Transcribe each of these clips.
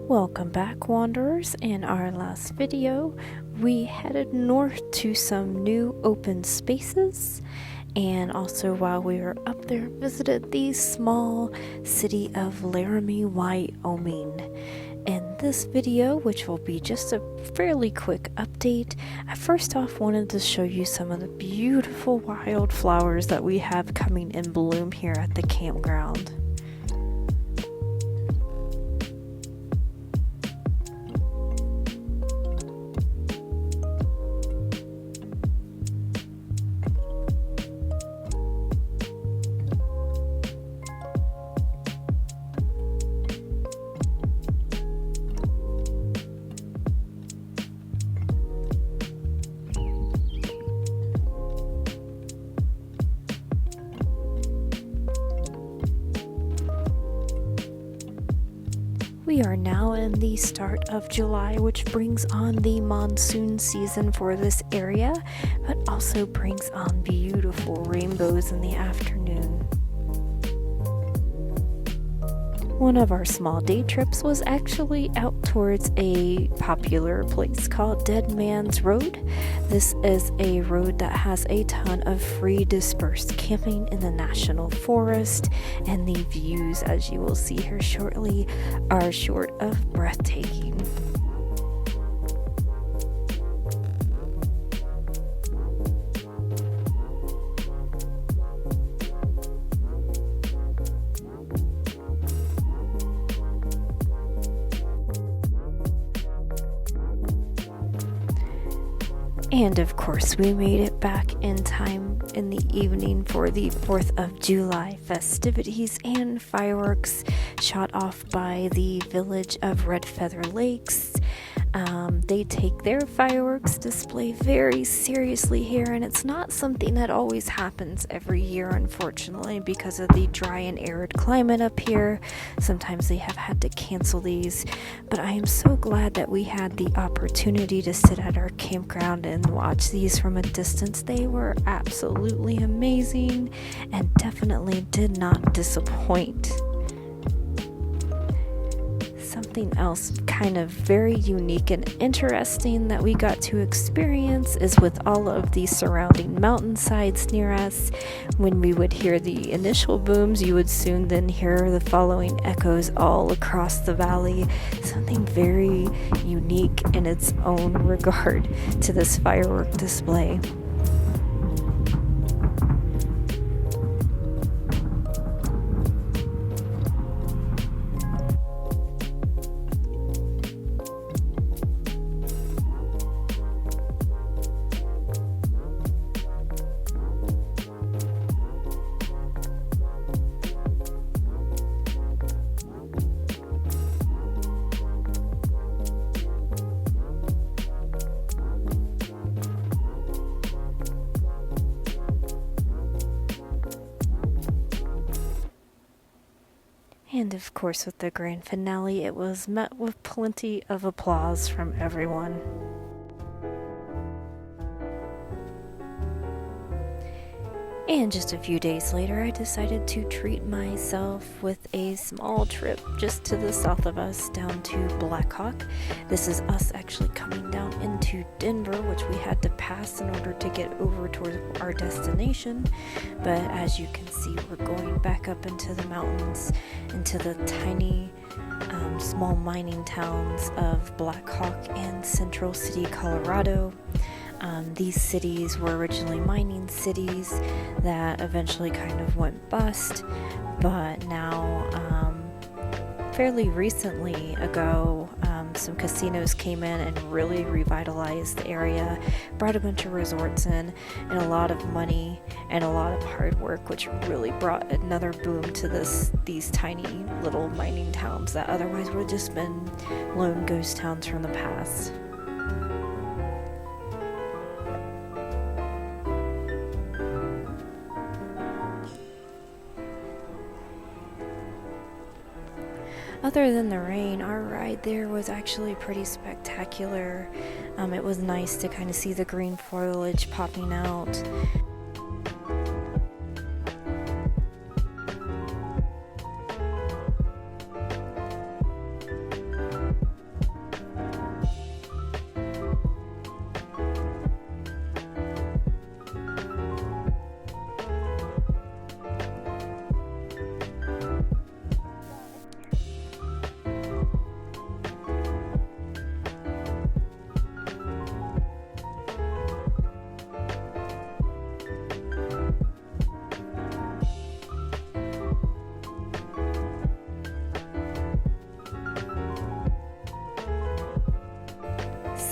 Welcome back, wanderers. In our last video, we headed north to some new open spaces, and also while we were up there, visited the small city of Laramie, Wyoming. In this video, which will be just a fairly quick update, I first off wanted to show you some of the beautiful wildflowers that we have coming in bloom here at the campground. We are now in the start of July, which brings on the monsoon season for this area, but also brings on beautiful rainbows in the afternoon. One of our small day trips was actually out towards a popular place called Dead Man's Road. This is a road that has a ton of free dispersed camping in the national forest, and the views, as you will see here shortly, are short of breathtaking. And of course, we made it back in time in the evening for the 4th of July festivities and fireworks shot off by the village of Red Feather Lakes. They take their fireworks display very seriously here, and it's not something that always happens every year, unfortunately, because of the dry and arid climate up here. Sometimes they have had to cancel these, but I am so glad that we had the opportunity to sit at our campground and watch these from a distance. They were absolutely amazing and definitely did not disappoint. Something else kind of very unique and interesting that we got to experience is with all of the surrounding mountainsides near us. When we would hear the initial booms, you would soon then hear the following echoes all across the valley. Something very unique in its own regard to this firework display. And of course, with the grand finale, it was met with plenty of applause from everyone. And just a few days later, I decided to treat myself with a small trip just to the south of us down to Blackhawk. This is us actually coming down into Denver, which we had to pass in order to get over towards our destination. But as you can see, we're going back up into the mountains, into the tiny small mining towns of Blackhawk and Central City, Colorado. These cities were originally mining cities that eventually kind of went bust, but now fairly recently ago, some casinos came in and really revitalized the area, brought a bunch of resorts in, and a lot of money and a lot of hard work, which really brought another boom to these tiny little mining towns that otherwise would have just been lone ghost towns from the past. Other than the rain, our ride there was actually pretty spectacular. It was nice to kind of see the green foliage popping out.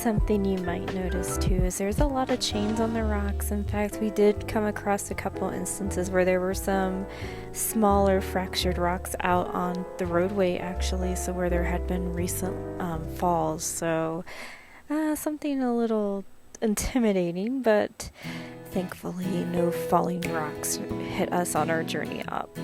Something you might notice too is there's a lot of chains on the rocks. In fact, we did come across a couple instances where there were some smaller fractured rocks out on the roadway actually, so where there had been recent falls. So something a little intimidating, but thankfully no falling rocks hit us on our journey up.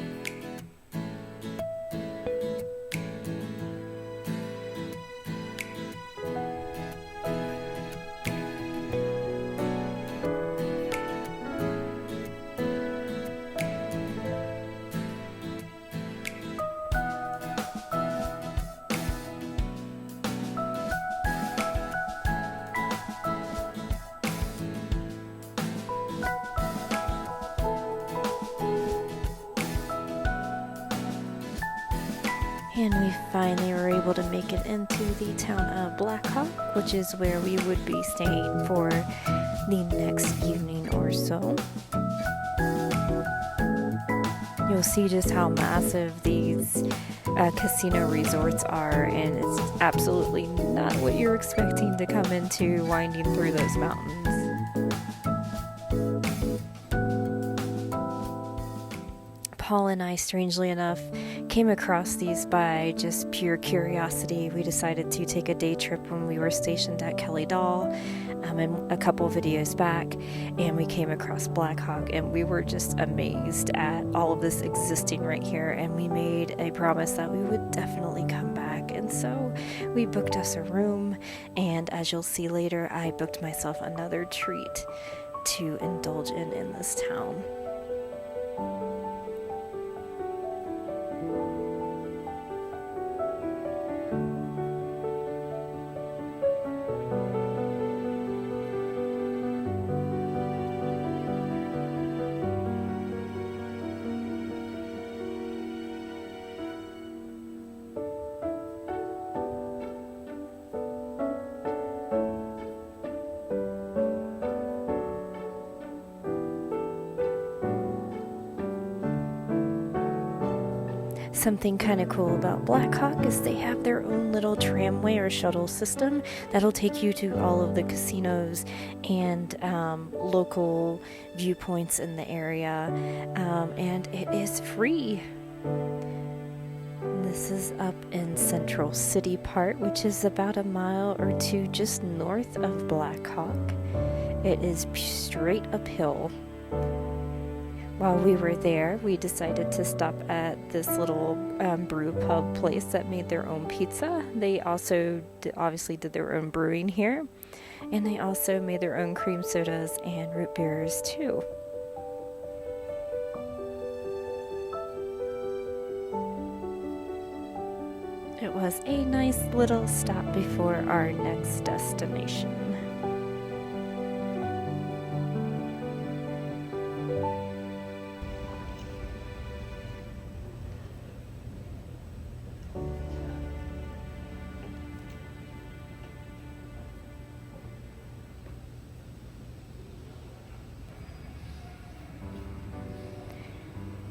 And we finally were able to make it into the town of Blackhawk, which is where we would be staying for the next evening or so. You'll see just how massive these casino resorts are, and it's absolutely not what you're expecting to come into winding through those mountains. Paul and I, strangely enough, came across these by just pure curiosity. We decided to take a day trip when we were stationed at Kelly Doll, and a couple videos back, and we came across Blackhawk, and we were just amazed at all of this existing right here, and we made a promise that we would definitely come back. And so we booked us a room, and as you'll see later, I booked myself another treat to indulge in this town. Something kind of cool about Blackhawk is they have their own little tramway or shuttle system that'll take you to all of the casinos and local viewpoints in the area, and it is free. This is up in Central City part, which is about a mile or two just north of Blackhawk. It is straight uphill. While we were there, we decided to stop at this little brew pub place that made their own pizza. They also obviously did their own brewing here, and they also made their own cream sodas and root beers too. It was a nice little stop before our next destination.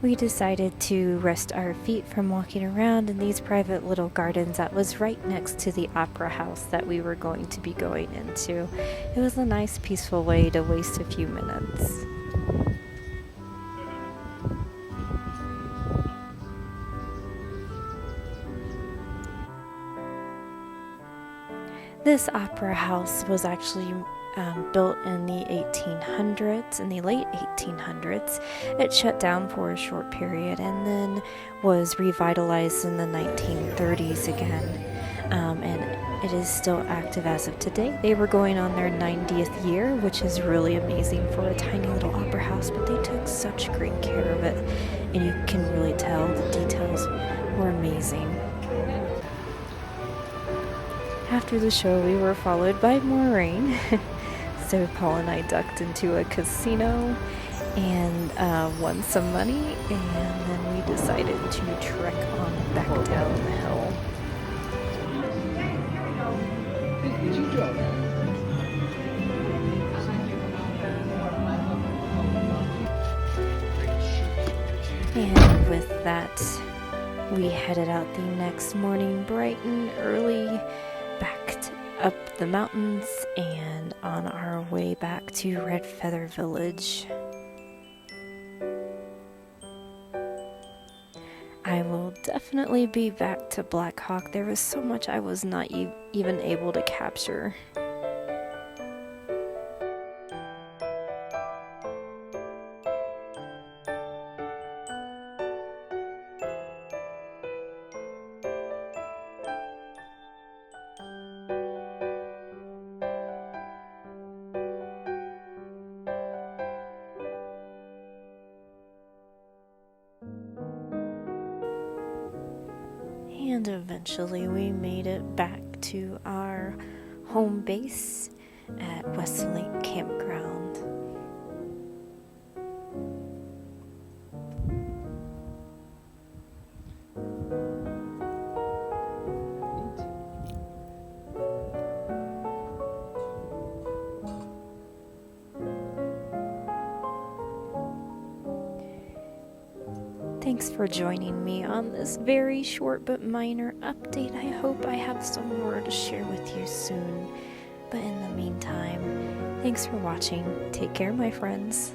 We decided to rest our feet from walking around in these private little gardens that was right next to the opera house that we were going to be going into. It was a nice, peaceful way to waste a few minutes. This opera house was actually built in the 1800s, in the late 1800s. It shut down for a short period and then was revitalized in the 1930s again, and it is still active as of today. They were going on their 90th year, which is really amazing for a tiny little opera house, but they took such great care of it, and you can really tell the details were amazing. After the show, we were followed by more rain. So Paul and I ducked into a casino and won some money, and then we decided to trek on back down the hill. And with that, we headed out the next morning bright and early up the mountains and on our way back to Red Feather Village. I will definitely be back to Blackhawk. There was so much I was not even able to capture. And eventually we made it back to our home base at Westlake Campground. Thanks for joining me on this very short but minor update. I hope I have some more to share with you soon. But in the meantime, thanks for watching. Take care, my friends.